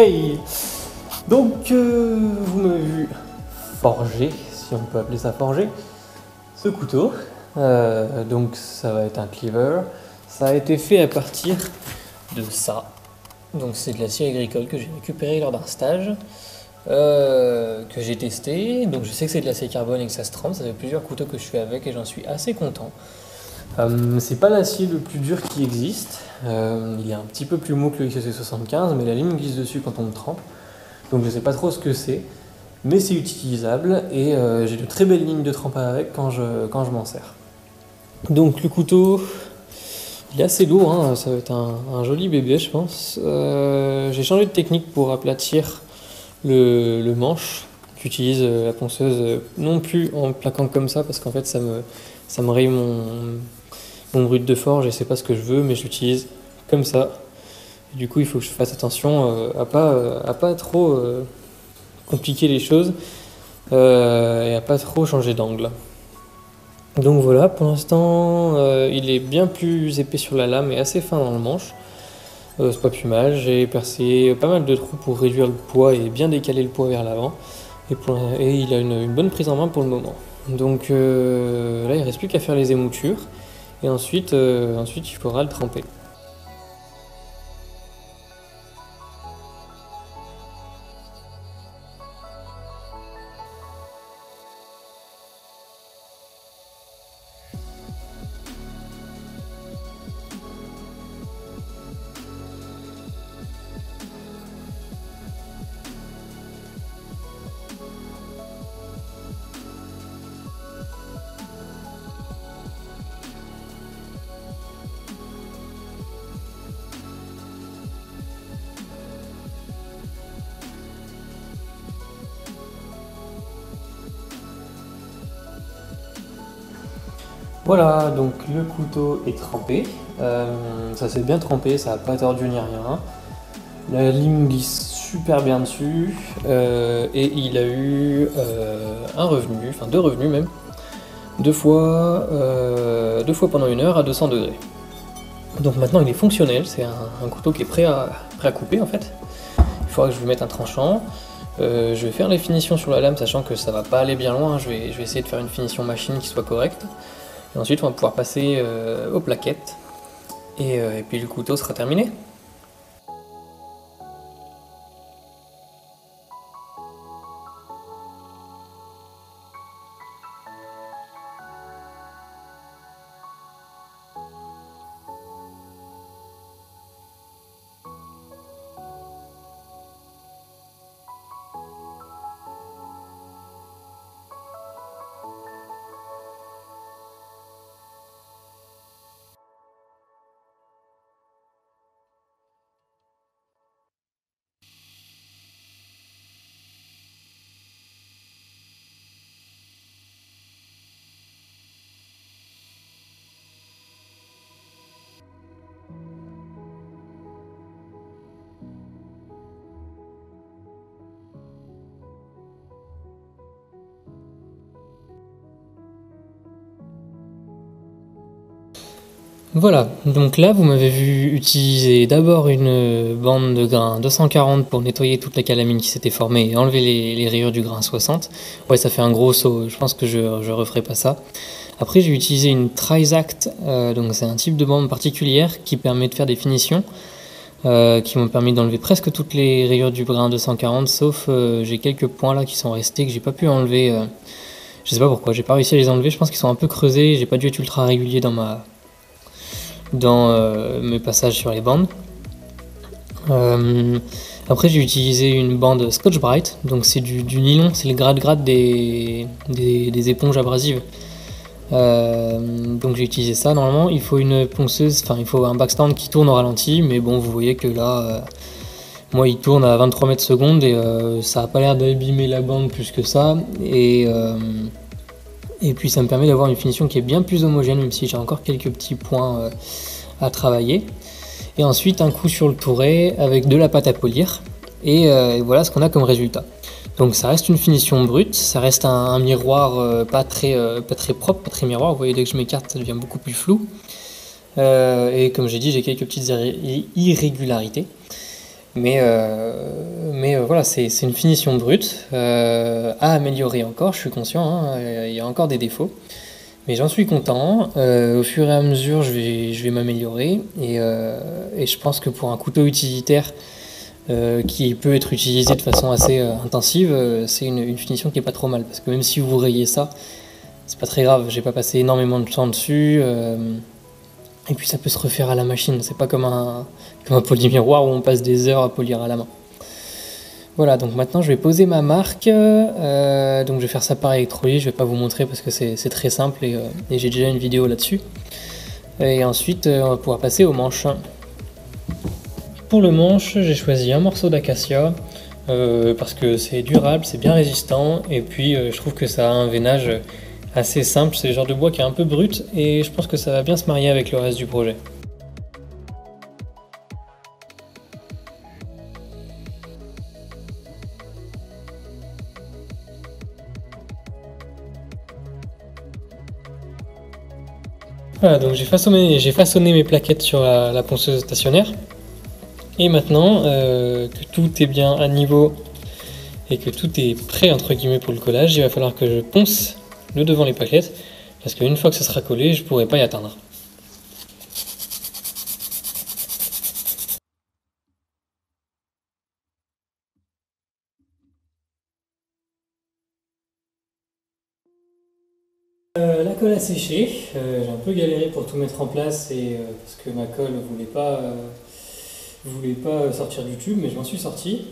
Hey! Donc, vous m'avez vu forger, si on peut appeler ça forger, ce couteau. Donc, ça va être un cleaver. Ça a été fait à partir de ça. Donc, c'est de l'acier agricole que j'ai récupéré lors d'un stage que j'ai testé. Donc, je sais que c'est de l'acier carbone et que ça se trempe. Ça fait plusieurs couteaux que je fais avec et j'en suis assez content. C'est pas l'acier le plus dur qui existe. Il est un petit peu plus mou que le XC75, mais la lime glisse dessus quand on le trempe. Donc je sais pas trop ce que c'est, mais c'est utilisable et j'ai de très belles lignes de trempe avec quand je m'en sers. Donc le couteau, il est assez lourd, hein, ça va être un joli bébé je pense. J'ai changé de technique pour aplatir le manche. J'utilise la ponceuse non plus en plaquant comme ça parce qu'en fait ça me raye mon brut de forge et c'est pas ce que je veux, mais je l'utilise comme ça. Et du coup, il faut que je fasse attention à pas trop compliquer les choses et à pas trop changer d'angle. Donc voilà, pour l'instant, il est bien plus épais sur la lame et assez fin dans le manche. C'est pas plus mal. J'ai percé pas mal de trous pour réduire le poids et bien décaler le poids vers l'avant. Et il a une bonne prise en main pour le moment. Donc là, il reste plus qu'à faire les émoutures. Et ensuite, il faudra le tremper. Voilà, donc le couteau est trempé. Ça s'est bien trempé, ça n'a pas tordu ni rien. La lime glisse super bien dessus et il a eu un revenu, enfin deux revenus même, deux fois pendant 1 heure à 200 degrés. Donc maintenant il est fonctionnel, c'est un couteau qui est prêt à couper en fait. Il faudra que je lui mette un tranchant. Je vais faire les finitions sur la lame, sachant que ça va pas aller bien loin. Je vais essayer de faire une finition machine qui soit correcte. Et ensuite, on va pouvoir passer aux plaquettes. Et puis le couteau sera terminé. Voilà, donc là vous m'avez vu utiliser d'abord une bande de grain 240 pour nettoyer toute la calamine qui s'était formée et enlever les rayures du grain 60. Ouais, ça fait un gros saut, je pense que je referai pas ça. Après j'ai utilisé une Trizact, donc c'est un type de bande particulière qui permet de faire des finitions, qui m'ont permis d'enlever presque toutes les rayures du grain 240, sauf j'ai quelques points là qui sont restés que j'ai pas pu enlever. Je sais pas pourquoi, j'ai pas réussi à les enlever, je pense qu'ils sont un peu creusés, j'ai pas dû être ultra régulier dans mes passages sur les bandes. Après j'ai utilisé une bande Scotch-Brite, donc c'est du nylon, c'est le grade des éponges abrasives. Donc j'ai utilisé ça. Normalement il faut une ponceuse, enfin il faut un backstand qui tourne au ralenti, mais bon vous voyez que là moi il tourne à 23 mètres secondes et ça a pas l'air d'abîmer la bande plus que ça, et puis ça me permet d'avoir une finition qui est bien plus homogène, même si j'ai encore quelques petits points à travailler. Et ensuite un coup sur le touret avec de la pâte à polir, et voilà ce qu'on a comme résultat. Donc ça reste une finition brute, ça reste un miroir pas très propre, pas très miroir. Vous voyez, dès que je m'écarte ça devient beaucoup plus flou, et comme j'ai dit j'ai quelques petites irrégularités. Mais voilà, c'est une finition brute, à améliorer encore, je suis conscient, hein, il y a encore des défauts. Mais j'en suis content, au fur et à mesure je vais m'améliorer, et je pense que pour un couteau utilitaire qui peut être utilisé de façon assez intensive, c'est une finition qui est pas trop mal, parce que même si vous rayez ça, c'est pas très grave, j'ai pas passé énormément de temps dessus, et puis ça peut se refaire à la machine, c'est pas comme un polymiroir où on passe des heures à polir à la main. Voilà, donc maintenant je vais poser ma marque, donc je vais faire ça par électrolyse, je vais pas vous montrer parce que c'est très simple, et j'ai déjà une vidéo là-dessus. Et ensuite on va pouvoir passer au manche. Pour le manche j'ai choisi un morceau d'acacia, parce que c'est durable, c'est bien résistant, et puis je trouve que ça a un veinage assez simple, c'est le genre de bois qui est un peu brut, et je pense que ça va bien se marier avec le reste du projet. Voilà, donc j'ai façonné mes plaquettes sur la ponceuse stationnaire. Et maintenant que tout est bien à niveau et que tout est prêt entre guillemets pour le collage, il va falloir que je ponce le devant les plaquettes, parce qu'une fois que ça sera collé, je pourrai pas y atteindre. La colle a séché, j'ai un peu galéré pour tout mettre en place, parce que ma colle voulait pas sortir du tube, mais je m'en suis sorti.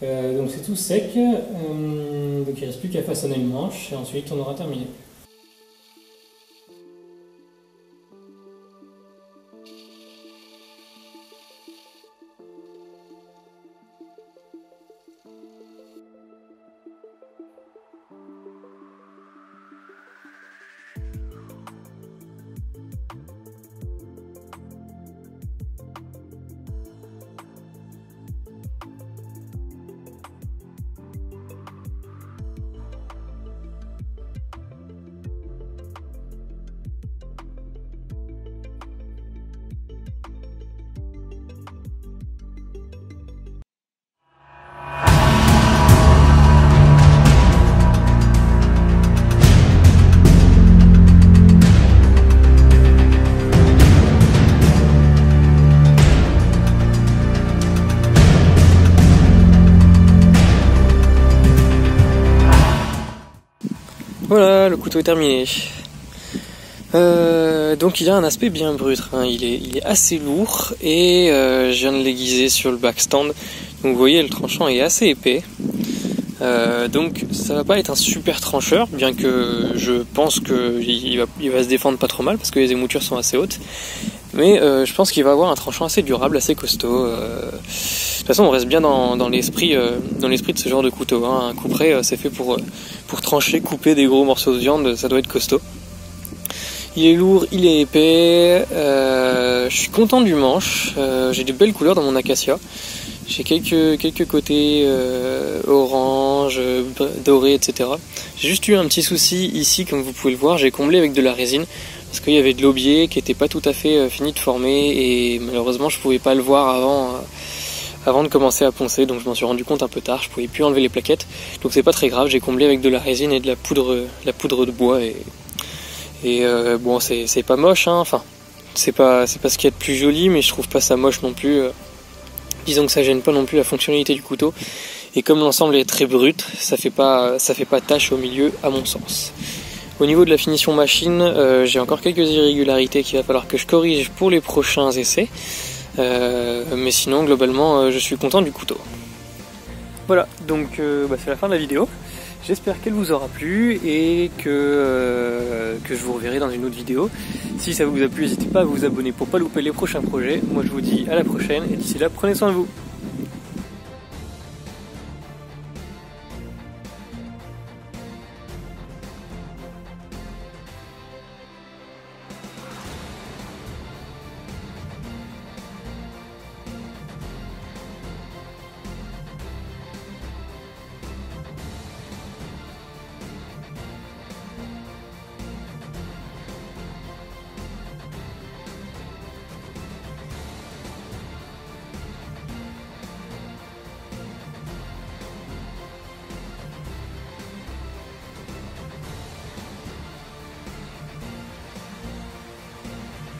Donc c'est tout sec, donc il ne reste plus qu'à façonner le manche, et ensuite on aura terminé. Voilà, le couteau est terminé. Donc il a un aspect bien brut, hein. Il est assez lourd, et je viens de l'aiguiser sur le backstand. Donc vous voyez, le tranchant est assez épais. Donc ça va pas être un super trancheur, bien que je pense qu'il va se défendre pas trop mal parce que les émoutures sont assez hautes. Mais je pense qu'il va avoir un tranchant assez durable, assez costaud. De toute façon, on reste bien dans l'esprit de ce genre de couteau, hein. Un couperet, c'est fait pour trancher, couper des gros morceaux de viande, ça doit être costaud. Il est lourd, il est épais. Je suis content du manche. J'ai de belles couleurs dans mon acacia. J'ai quelques côtés orange, doré, etc. J'ai juste eu un petit souci ici, comme vous pouvez le voir, j'ai comblé avec de la résine. parce qu'il y avait de l'aubier qui n'était pas tout à fait fini de former et malheureusement je pouvais pas le voir avant de commencer à poncer, donc je m'en suis rendu compte un peu tard, je pouvais plus enlever les plaquettes, donc c'est pas très grave, j'ai comblé avec de la résine et de la poudre de bois et bon c'est pas moche, hein. Enfin c'est pas ce qu'il y a de plus joli, mais je trouve pas ça moche non plus, disons que ça gêne pas non plus la fonctionnalité du couteau, et comme l'ensemble est très brut, ça fait pas tache au milieu à mon sens. Au niveau de la finition machine, j'ai encore quelques irrégularités qu'il va falloir que je corrige pour les prochains essais. Mais sinon globalement je suis content du couteau. Voilà, donc c'est la fin de la vidéo. J'espère qu'elle vous aura plu et que je vous reverrai dans une autre vidéo. Si ça vous a plu, n'hésitez pas à vous abonner pour pas louper les prochains projets. Moi je vous dis à la prochaine et d'ici là prenez soin de vous.